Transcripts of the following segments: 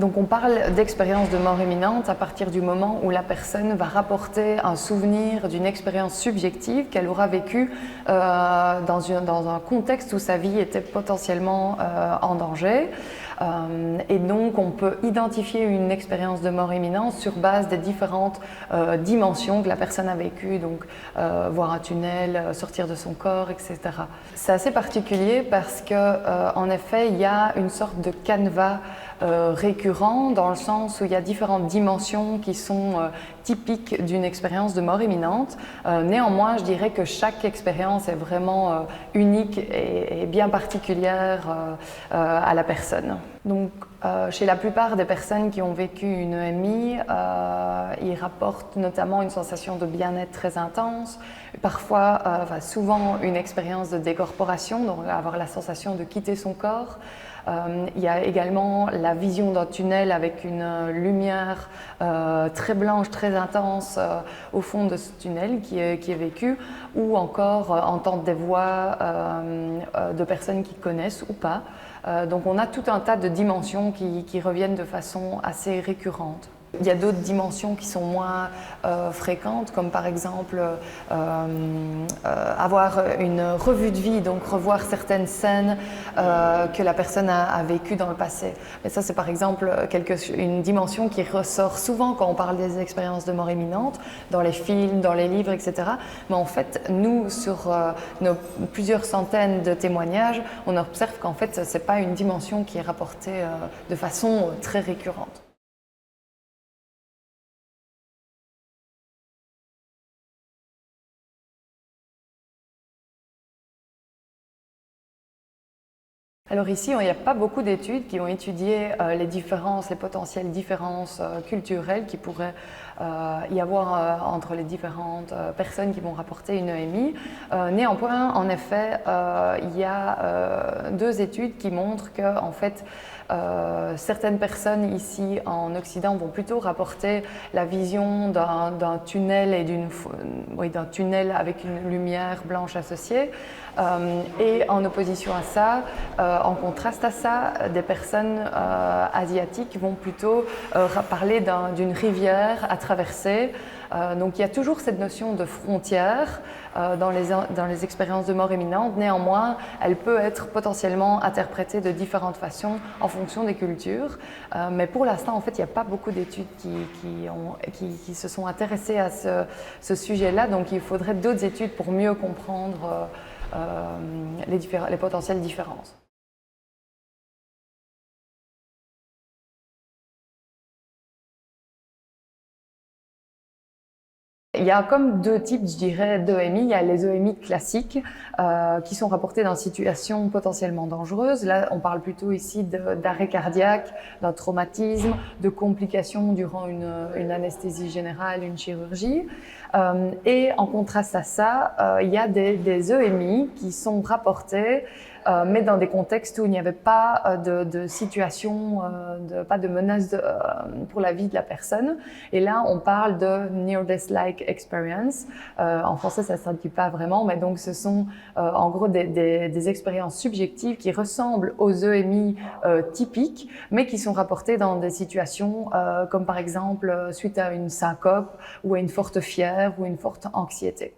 Donc on parle d'expérience de mort imminente à partir du moment où la personne va rapporter un souvenir d'une expérience subjective qu'elle aura vécue dans un contexte où sa vie était potentiellement en danger. Et donc on peut identifier une expérience de mort imminente sur base des différentes dimensions que la personne a vécues, donc voir un tunnel, sortir de son corps, etc. C'est assez particulier parce que en effet il y a une sorte de canevas récurrent dans le sens où il y a différentes dimensions qui sont typiques d'une expérience de mort imminente. Néanmoins, je dirais que chaque expérience est vraiment unique et bien particulière à la personne. Donc, chez la plupart des personnes qui ont vécu une EMI, ils rapportent notamment une sensation de bien-être très intense, parfois, souvent une expérience de décorporation, donc avoir la sensation de quitter son corps. Il y a également la vision d'un tunnel avec une lumière très blanche, très intense au fond de ce tunnel qui est vécu, ou encore entendre des voix de personnes qui connaissent ou pas. Donc on a tout un tas de dimensions qui reviennent de façon assez récurrente. Il y a d'autres dimensions qui sont moins fréquentes, comme par exemple avoir une revue de vie, donc revoir certaines scènes que la personne a vécues dans le passé. Et ça, c'est par exemple une dimension qui ressort souvent quand on parle des expériences de mort imminente, dans les films, dans les livres, etc. Mais en fait, nous, sur nos plusieurs centaines de témoignages, on observe qu'en fait, ce n'est pas une dimension qui est rapportée de façon très récurrente. Alors ici, il n'y a pas beaucoup d'études qui ont étudié les potentielles différences culturelles qui pourraient y avoir entre les différentes personnes qui vont rapporter une EMI. Néanmoins, en effet, il y a deux études qui montrent que, en fait, certaines personnes ici en Occident vont plutôt rapporter la vision d'un tunnel d'un tunnel avec une lumière blanche associée. Et en opposition à ça, en contraste à ça, des personnes asiatiques vont plutôt parler d'une rivière à traverser. Donc il y a toujours cette notion de frontière dans les expériences de mort imminente. Néanmoins, elle peut être potentiellement interprétée de différentes façons en fonction des cultures. Mais pour l'instant, en fait, il n'y a pas beaucoup d'études qui se sont intéressées à ce sujet-là. Donc il faudrait d'autres études pour mieux comprendre les potentielles différences. Il y a comme deux types, je dirais, d'EMI. Il y a les EMI classiques qui sont rapportés dans situations potentiellement dangereuses. Là, on parle plutôt ici d'arrêt cardiaque, d'un traumatisme, de complications durant une anesthésie générale, une chirurgie. Et en contraste à ça, il y a des EMI qui sont rapportés mais dans des contextes où il n'y avait pas de situation, pas de menace pour la vie de la personne. Et là, on parle de near-death-like experience. En français, ça ne se traduit pas vraiment, mais donc ce sont en gros des expériences subjectives qui ressemblent aux EMI typiques, mais qui sont rapportées dans des situations comme par exemple suite à une syncope ou à une forte fièvre ou une forte anxiété.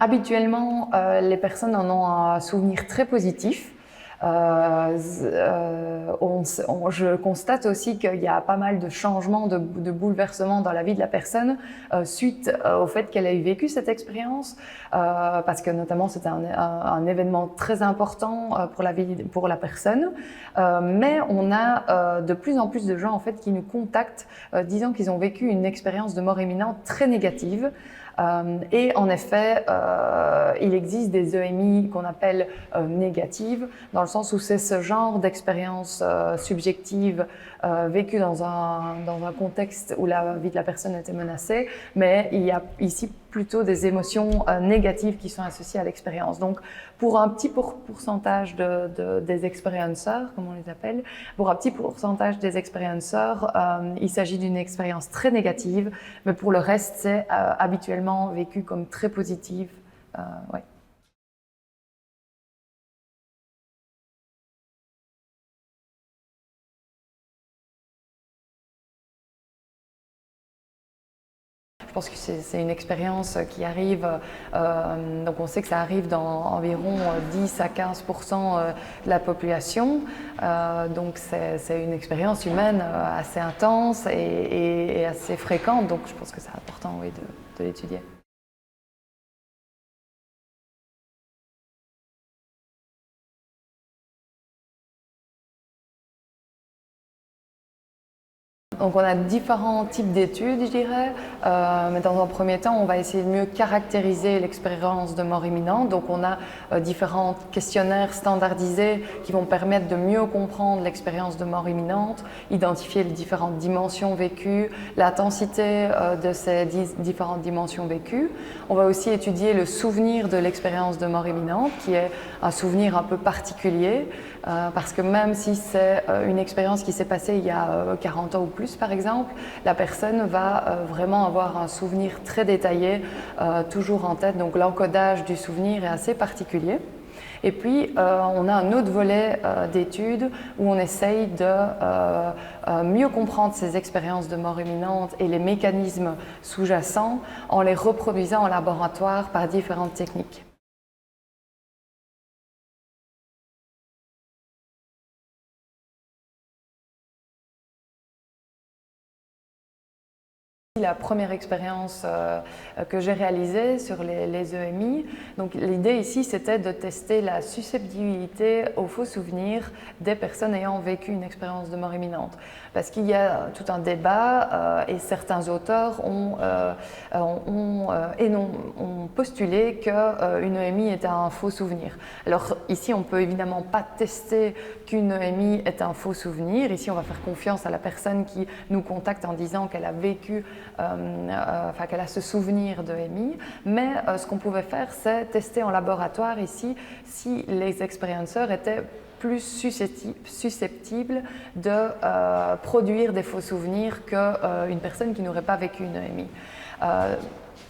Habituellement, les personnes en ont un souvenir très positif. Je constate aussi qu'il y a pas mal de changements, de bouleversements dans la vie de la personne suite au fait qu'elle ait vécu cette expérience, parce que notamment c'était un événement très important pour la personne. Mais on a de plus en plus de gens en fait qui nous contactent disant qu'ils ont vécu une expérience de mort imminente très négative. Et en effet, il existe des EMI qu'on appelle négatives, dans le sens où c'est ce genre d'expérience subjective vécue dans un contexte où la vie de la personne était menacée, mais il y a ici plutôt des émotions négatives qui sont associées à l'expérience. Donc, pour un petit pourcentage des expérienceurs, comme on les appelle, pour un petit pourcentage des expérienceurs, il s'agit d'une expérience très négative, mais pour le reste, c'est habituellement vécu comme très positive Ouais. Je pense que c'est une expérience qui arrive, donc on sait que ça arrive dans environ 10 à 15% de la population, donc c'est une expérience humaine assez intense et assez fréquente, donc je pense que c'est important, oui, de l'étudier. Donc on a différents types d'études, je dirais, mais dans un premier temps, on va essayer de mieux caractériser l'expérience de mort imminente. Donc on a différents questionnaires standardisés qui vont permettre de mieux comprendre l'expérience de mort imminente, identifier les différentes dimensions vécues, l'intensité de ces différentes dimensions vécues. On va aussi étudier le souvenir de l'expérience de mort imminente, qui est un souvenir un peu particulier, parce que même si c'est une expérience qui s'est passée il y a 40 ans ou plus, par exemple, la personne va vraiment avoir un souvenir très détaillé, toujours en tête. Donc l'encodage du souvenir est assez particulier. Et puis, on a un autre volet d'études où on essaye de mieux comprendre ces expériences de mort imminente et les mécanismes sous-jacents en les reproduisant en laboratoire par différentes techniques. La première expérience que j'ai réalisée sur les EMI, donc l'idée ici c'était de tester la susceptibilité aux faux souvenirs des personnes ayant vécu une expérience de mort imminente. Parce qu'il y a tout un débat et certains auteurs ont postulé qu'une EMI était un faux souvenir. Alors ici on peut évidemment pas tester qu'une EMI est un faux souvenir. Ici on va faire confiance à la personne qui nous contacte en disant qu'elle a vécu qu'elle a ce souvenir de EMI, mais ce qu'on pouvait faire, c'est tester en laboratoire ici si les expérienceurs étaient plus susceptibles de produire des faux souvenirs qu'une personne qui n'aurait pas vécu une EMI.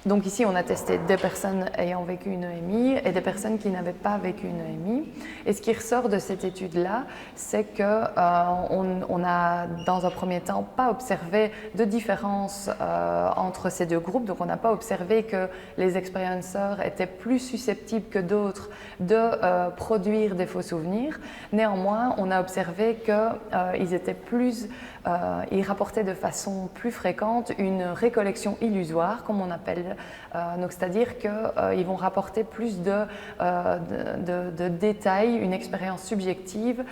Donc ici, on a testé des personnes ayant vécu une EMI et des personnes qui n'avaient pas vécu une EMI. Et ce qui ressort de cette étude-là, c'est qu'on n'a, dans un premier temps, pas observé de différence entre ces deux groupes. Donc on n'a pas observé que les expérienceurs étaient plus susceptibles que d'autres de produire des faux souvenirs. Néanmoins, on a observé qu'ils étaient ils rapportaient de façon plus fréquente une récollection illusoire, comme on appelle. Donc, c'est-à-dire qu'ils vont rapporter plus de détails, une expérience subjective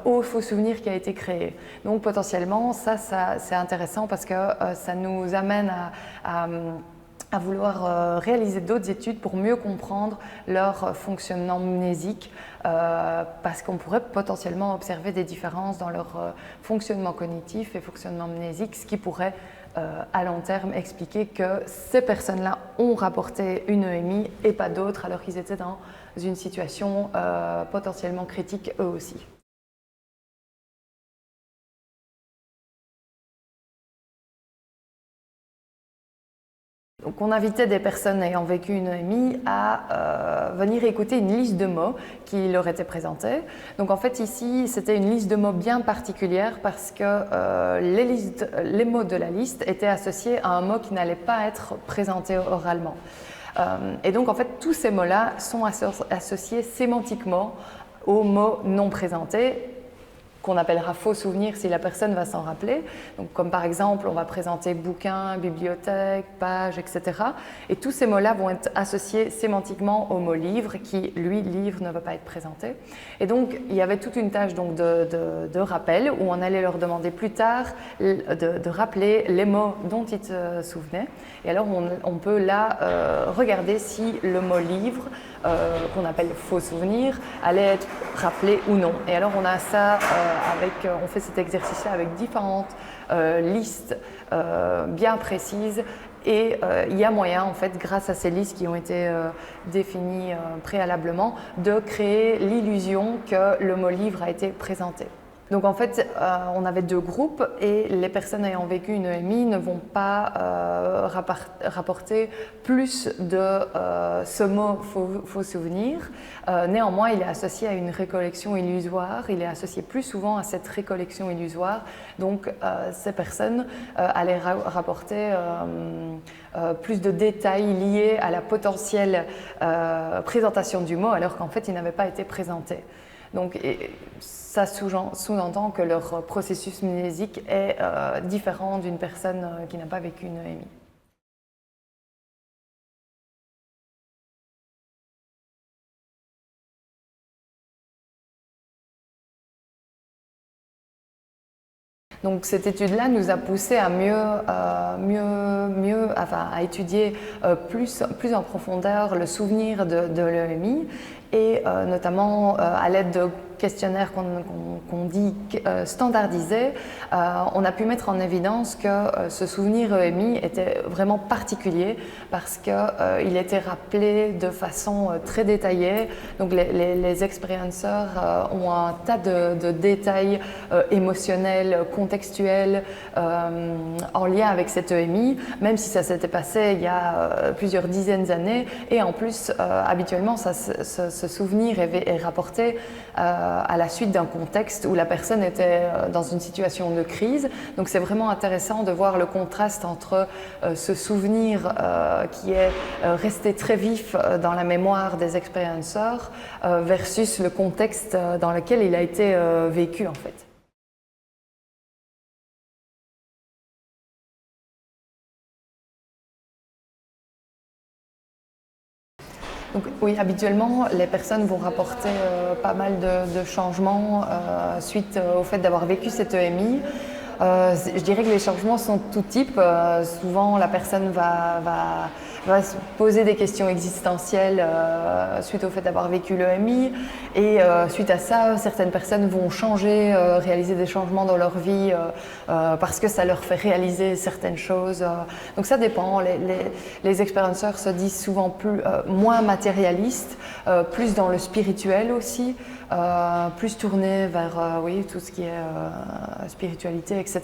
au faux souvenir qui a été créé. Donc, potentiellement, ça c'est intéressant parce que ça nous amène à vouloir réaliser d'autres études pour mieux comprendre leur fonctionnement mnésique parce qu'on pourrait potentiellement observer des différences dans leur fonctionnement cognitif et fonctionnement mnésique, ce qui pourrait à long terme expliquer que ces personnes-là ont rapporté une EMI et pas d'autres alors qu'ils étaient dans une situation potentiellement critique eux aussi. Donc on invitait des personnes ayant vécu une EMI à venir écouter une liste de mots qui leur était présentée. Donc en fait ici c'était une liste de mots bien particulière parce que les mots de la liste étaient associés à un mot qui n'allait pas être présenté oralement. Et donc en fait tous ces mots-là sont associés sémantiquement aux mots non présentés, qu'on appellera faux souvenirs si la personne va s'en rappeler. Donc, comme par exemple, on va présenter bouquin, bibliothèque, page, etc. Et tous ces mots-là vont être associés sémantiquement au mot livre, qui, lui, livre, ne va pas être présenté. Et donc, il y avait toute une tâche donc, de rappel où on allait leur demander plus tard de rappeler les mots dont ils se souvenaient. Et alors, on peut là regarder si le mot livre, qu'on appelle faux souvenir, allait être rappelé ou non. Et alors, on a ça on fait cet exercice-là avec différentes listes bien précises et il y a moyen, en fait, grâce à ces listes qui ont été définies préalablement, de créer l'illusion que le mot livre a été présenté. Donc en fait, on avait deux groupes et les personnes ayant vécu une EMI ne vont pas rapporter plus de ce mot faux souvenir. Néanmoins, il est associé à une récollection illusoire, il est associé plus souvent à cette récollection illusoire. Donc ces personnes allaient rapporter plus de détails liés à la potentielle présentation du mot alors qu'en fait, il n'avait pas été présenté. Donc, ça sous-entend que leur processus mnésique est différent d'une personne qui n'a pas vécu une EMI. Donc cette étude-là nous a poussé à à étudier plus en profondeur le souvenir de l'EMI et notamment à l'aide de questionnaires qu'on dit standardisés, on a pu mettre en évidence que ce souvenir EMI était vraiment particulier parce qu'il était rappelé de façon très détaillée. Donc les expérienceurs ont un tas de détails émotionnels, contextuels en lien avec cette EMI, même si ça s'était passé il y a plusieurs dizaines d'années. Et en plus, habituellement, ce souvenir est rapporté à la suite d'un contexte où la personne était dans une situation de crise. Donc c'est vraiment intéressant de voir le contraste entre ce souvenir qui est resté très vif dans la mémoire des expérienceurs versus le contexte dans lequel il a été vécu en fait. Donc, oui, habituellement, les personnes vont rapporter pas mal de changements suite au fait d'avoir vécu cette EMI. Je dirais que les changements sont de tout type. Souvent, la personne va se poser des questions existentielles suite au fait d'avoir vécu l'EMI. Et suite à ça, certaines personnes vont changer, réaliser des changements dans leur vie parce que ça leur fait réaliser certaines choses. Donc ça dépend. Les expérienceurs se disent souvent moins matérialistes, plus dans le spirituel aussi. Plus tourné vers oui, tout ce qui est spiritualité, etc.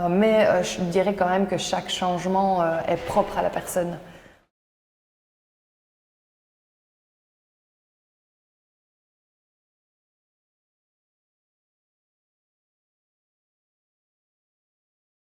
Mais je dirais quand même que chaque changement est propre à la personne.